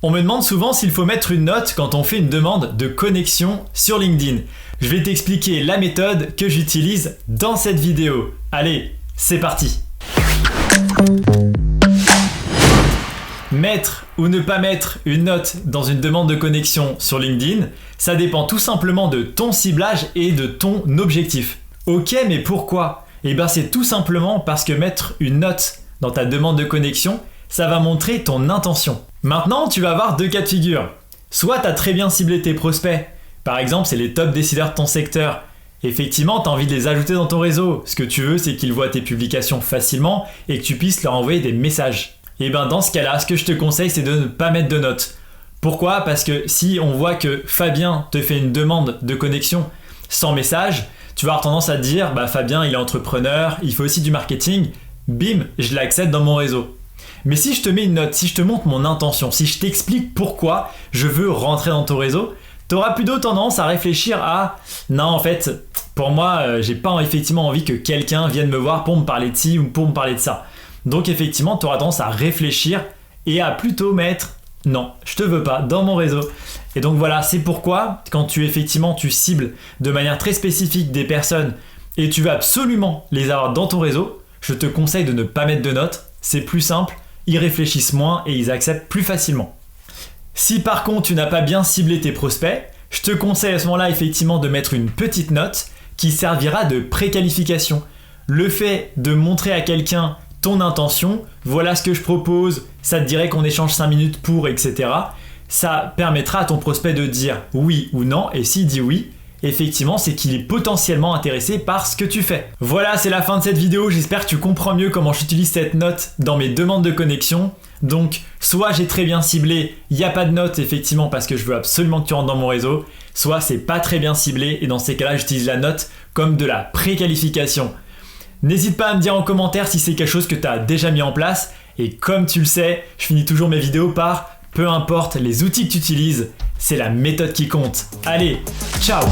On me demande souvent s'il faut mettre une note quand on fait une demande de connexion sur LinkedIn. Je vais t'expliquer la méthode que j'utilise dans cette vidéo. Allez, c'est parti! Mettre ou ne pas mettre une note dans une demande de connexion sur LinkedIn, ça dépend tout simplement de ton ciblage et de ton objectif. Ok, mais pourquoi? Eh bien c'est tout simplement parce que mettre une note dans ta demande de connexion, ça va montrer ton intention. Maintenant, tu vas avoir deux cas de figure. Soit tu as très bien ciblé tes prospects, par exemple c'est les top décideurs de ton secteur. Effectivement, tu as envie de les ajouter dans ton réseau. Ce que tu veux, c'est qu'ils voient tes publications facilement et que tu puisses leur envoyer des messages. Et bien dans ce cas-là, ce que je te conseille, c'est de ne pas mettre de notes. Pourquoi? Parce que si on voit que Fabien te fait une demande de connexion sans message, tu vas avoir tendance à te dire « Fabien, il est entrepreneur, il fait aussi du marketing, bim, je l'accepte dans mon réseau ». Mais si je te mets une note, si je te montre mon intention, si je t'explique pourquoi je veux rentrer dans ton réseau, tu auras plutôt tendance à réfléchir à « Non, en fait, pour moi, j'ai pas effectivement envie que quelqu'un vienne me voir pour me parler de ci ou pour me parler de ça ». Donc effectivement, tu auras tendance à réfléchir et à plutôt mettre « Non, je te veux pas dans mon réseau ». Et donc voilà, c'est pourquoi quand tu cibles de manière très spécifique des personnes et tu veux absolument les avoir dans ton réseau, je te conseille de ne pas mettre de notes. C'est plus simple, ils réfléchissent moins et ils acceptent plus facilement. Si par contre tu n'as pas bien ciblé tes prospects, je te conseille à ce moment-là effectivement de mettre une petite note qui servira de préqualification. Le fait de montrer à quelqu'un ton intention, voilà ce que je propose, ça te dirait qu'on échange 5 minutes pour, etc. Ça permettra à ton prospect de dire oui ou non, et s'il dit oui, effectivement, c'est qu'il est potentiellement intéressé par ce que tu fais. Voilà, c'est la fin de cette vidéo, j'espère que tu comprends mieux comment j'utilise cette note dans mes demandes de connexion. Donc, soit j'ai très bien ciblé, il n'y a pas de note effectivement parce que je veux absolument que tu rentres dans mon réseau, soit c'est pas très bien ciblé et dans ces cas-là, j'utilise la note comme de la préqualification. N'hésite pas à me dire en commentaire si c'est quelque chose que tu as déjà mis en place et comme tu le sais, je finis toujours mes vidéos par peu importe les outils que tu utilises, c'est la méthode qui compte. Allez, ciao!